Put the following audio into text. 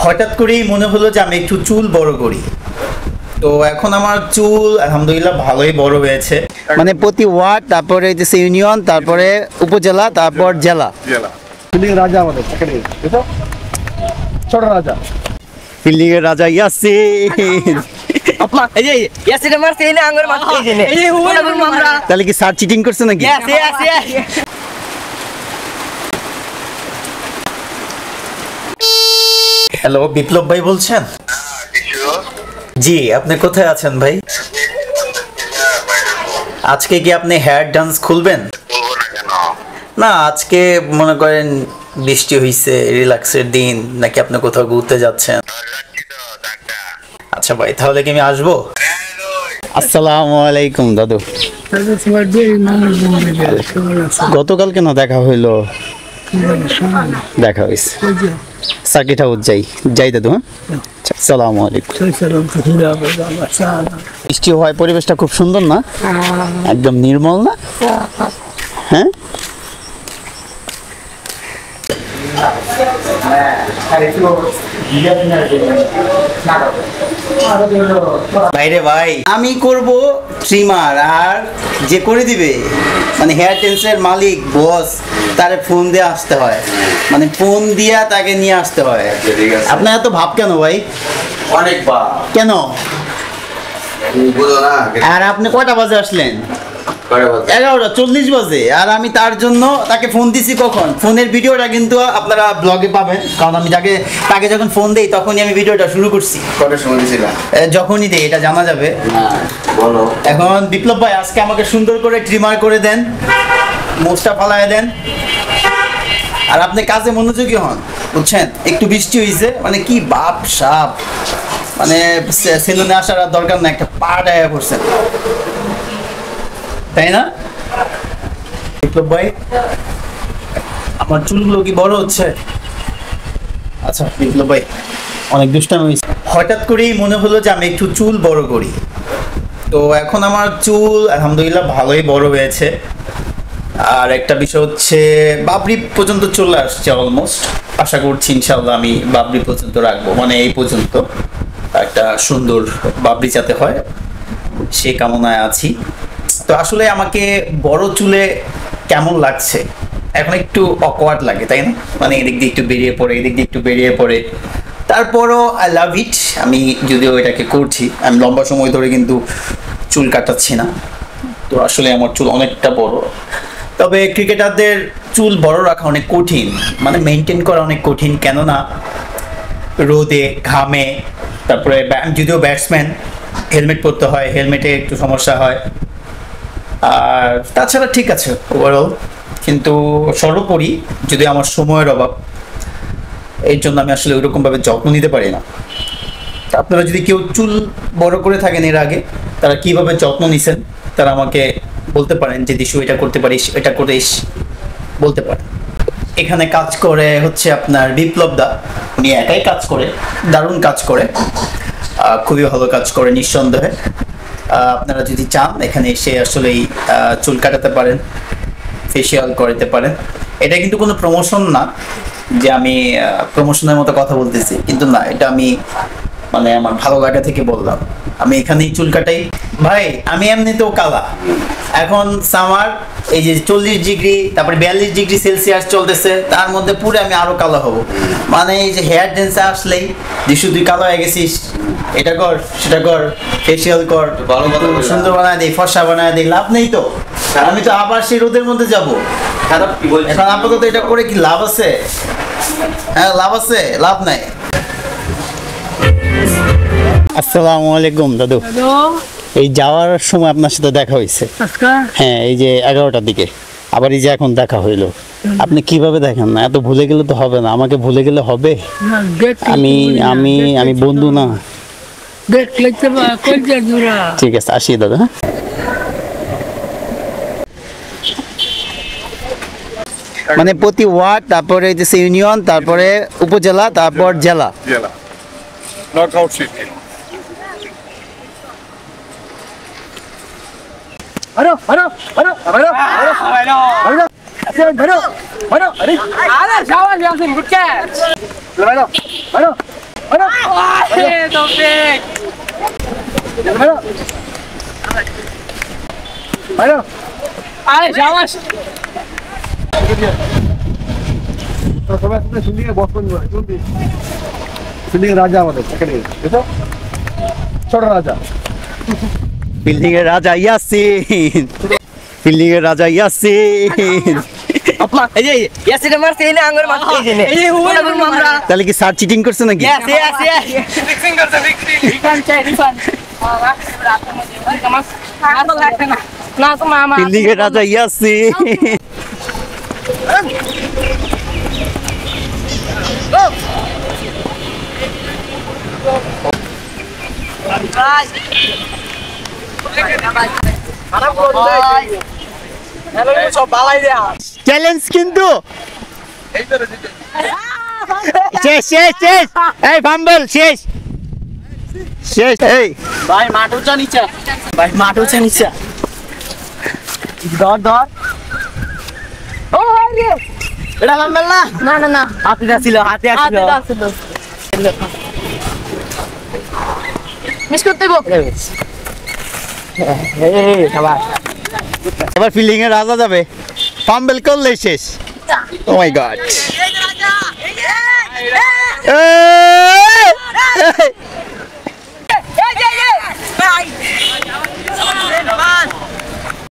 হঠাৎ করেই মনে হলো যে আমি একটু চুল বড় করি। তো এখন আমার চুল আলহামদুলিল্লাহ ভালোই বড় হয়েছে। মানে প্রতি ওয়ার্ড, তারপরে ইউনিয়ন, তারপরে উপজেলা, তারপর জেলা। ফিল্ডিং রাজা আমাদের ছোট রাজা, ফিল্ডিং এর রাজা ইয়াসিন। তাহলে কি স্যার চিটিং করছে নাকি? হ্যালো, বিপ্লব ভাই বলছেন? জি, আপনি কোথায় আছেন ভাই? আজকে কি আপনি হেয়ার ডান্স খুলবেন? না, আজকে মনে করেন বৃষ্টি হইছে, রিল্যাক্সের দিন, নাকি আপনি কোথাও ঘুরতে যাচ্ছেন? আচ্ছা ভাই, তাহলে কি আমি আসবো? আসসালামু আলাইকুম দাদু। গতকাল কেন দেখা হইলো? দেখা হয়েছে, সার্কিট হাউস যাই দাদু। হ্যাঁ, আসসালামু আলাইকুম। বৃষ্টি হয়, পরিবেশটা খুব সুন্দর না? একদম নির্মল না? হ্যাঁ, বাইরে ভাই আমি করব ট্রিমার, আর যে করে দিবে মানে হেয়ার টেন্সের মালিক বস, তারে ফোন দিয়ে আসতে হয়, মানে ফোন দিয়া তাকে নিয়ে আসতে হয়। আপনার এত ভাব কেন ভাই? অনেক ভাব কেন? বুঝো না। আর আপনি কয়টা বাজে আসলেন? 11:40 বাজে। আর আমি তার জন্য তাকে ফোন দিছি কখন? ফোনের ভিডিওটা কিন্তু আপনারা ব্লগে পাবেন, কারণ আমি তাকে যখন ফোন দেই তখনই আমি ভিডিওটা শুরু করছি। কটার সময় দিছিলাম? যখনই দেই এটা জানা যাবে। বলো। এখন বিপ্লব ভাই আজকে আমাকে সুন্দর করে ট্রিমার করে দেন, মোচটা ফালায় দেন, আর আপনি কাজে মনোযোগী হন, বুঝছেন? একটু বৃষ্টি হয়েছে, মানে কি বাপ সাপ, মানে সেলুনে আসার আর দরকার না, একটা পা ডায়া করছেন, তাই না বিপ্লব ভাই? আমার চুলগুলো কি বড় হচ্ছে? আচ্ছা বিপ্লব ভাই, অনেক দুষ্টামি হয়েছে। হঠাৎ করেই মনে হলো যে আমি একটু চুল বড় করি। তো এখন আমার চুল আলহামদুলিল্লাহ ভালোই বড় হয়েছে। আর একটা বিষয় হচ্ছে, বাবরি পর্যন্ত চলে আসছে অলমোস্ট। আশা করছি ইনশাআল্লাহ আমি বাবরি পর্যন্ত রাখবো, মানে এই পর্যন্ত একটা সুন্দর বাবরি যাতে হয় সে কামনায় আছি। তো আসলে আমাকে বড় চুলে কেমন লাগছে এখন? একটু অকওয়ার্ড লাগে, তাই না? মানে এদিক দিয়ে একটু বেরিয়ে পড়ে, এদিক দিয়ে একটু বেরিয়ে পড়ে। তারপরও আই লাভ ইট। আমি যদিও এটাকে করছি, আমি লম্বা সময় ধরে কিন্তু চুল কাটাচ্ছি না। তো আসলে আমার চুল অনেকটা বড়। তবে ক্রিকেটারদের চুল বড় রাখা অনেক কঠিন, মানে মেনটেন করা অনেক কঠিন, কেননা রোদে ঘামে, তারপরে যদিও ব্যাটসম্যান হেলমেট পরতে হয়, হেলমেটে একটু সমস্যা হয়। আর তাছাড়া ঠিক আছে ওভারঅল, কিন্তু সর্বোপরি যদি আমার সময়ের অভাব, এর জন্য আমি আসলে ওইরকমভাবে যত্ন নিতে পারি না। আপনারা যদি কেউ চুল বড় করে থাকেন এর আগে, তারা কিভাবে যত্ন নিছেন তারা আমাকে বলতে পারেন, যে দিশু এটা করতে পারিস, এটা করিস, বলতে পারেন। এখানে কাজ করে হচ্ছে আপনার বিপ্লব দা, উনি একাই কাজ করে, দারুণ কাজ করে, খুবই ভালো কাজ করে নিঃসন্দেহে। আপনারা যদি চান এখানে এসে আসলেই চুল কাটাতে পারেন, ফেসিয়াল করাতে পারেন। এটা কিন্তু কোনো প্রমোশন না যে আমি প্রমোশনের মতো কথা বলতেছি, কিন্তু না, এটা আমি মানে আমার ভালো লাগা থেকে বললাম। আমি এখানেই চুল কাটাই ভাই। আমি এমনিতেও কালা, এখন সামার এই যে 40 ডিগ্রি, তারপরে 42 ডিগ্রি সেলসিয়াস চলতেছে, তার মধ্যে পুরো আমি আরো কালো হব। মানে এই যে হেয়ার ড্যান্সে আসলেই যে শুধু কালো হয়ে গেছিস, এটা কর সেটা কর, ফেসিয়াল কর, সুন্দর বানায় দিই, ফর্সা বানায় দিই, লাভ নেই তো। আমি তো আবার সেই রোদের মধ্যে যাবো। এখন আপাতত এটা করে কি লাভ আছে? হ্যাঁ লাভ আছে, লাভ নাই। আসসালামু আলাইকুম দাদু। এই যাওয়ার সময় আপনার সাথে দেখা হয়েছে। হ্যাঁ, এই যে 11টার দিকে, আবার এই যে এখন দেখা হইলো। আপনি কিভাবে দেখেন না? এত ভুলে গেলে তো হবে না, আমাকে ভুলে গেলে হবে? আমি আমি আমি বন্ধু না। ঠিক আছে, আসি দাদা। হ্যাঁ, মানে প্রতি ওয়ার্ড, তারপরে ইউনিয়ন, তারপরে উপজেলা, তারপর জেলা। Knockout system. আরে আরে আরে আরে আরে আরে আরে আরে আরে আরে শাবাশ ইয়াসিন, গুড ক্যাচ। আরে আরে বাইরো বাইরো বাইরো তো সবাই একসাথে ফিল্ডিংয়ে বস করে নিবে চলবি ফিল্ডিং রাজা আমাদের এখানে দেখো ছোট রাজা ফিল্ডিং এর রাজা ইয়াসিন, ফিল্ডিং এর রাজা ইয়াসিন। আপা এই যে ইয়াসিন মারছে এনে আঙ্গুর মারছে এই যে এই ওটা করব আমরা তাহলে কি স্যার চিটিং করছে নাকি? ইয়েস ফিক্সিং করতে রিফান্ড চাই রিফান্ড রাতের মধ্যে কামাস না লাগবে না না তো মামা ফিল্ডিং এর রাজা ইয়াসিন। হ্যালো সব বালাই দেয়া চ্যালেঞ্জ কিন্তু শেষ শেষ শেষ, এই ফাম্বল শেষ শেষ। এই ভাই মাঠ উঁচা নিচা ভাই মাঠ উঁচা নিচা ধর ও রে এটা মামলা না না না হাতে ছিল মিস করতে গো এই সবাই এবার ফিল্ডিং এর রাজা যাবে, ফাম্বল করলে শেষ। ও মাই গড, এই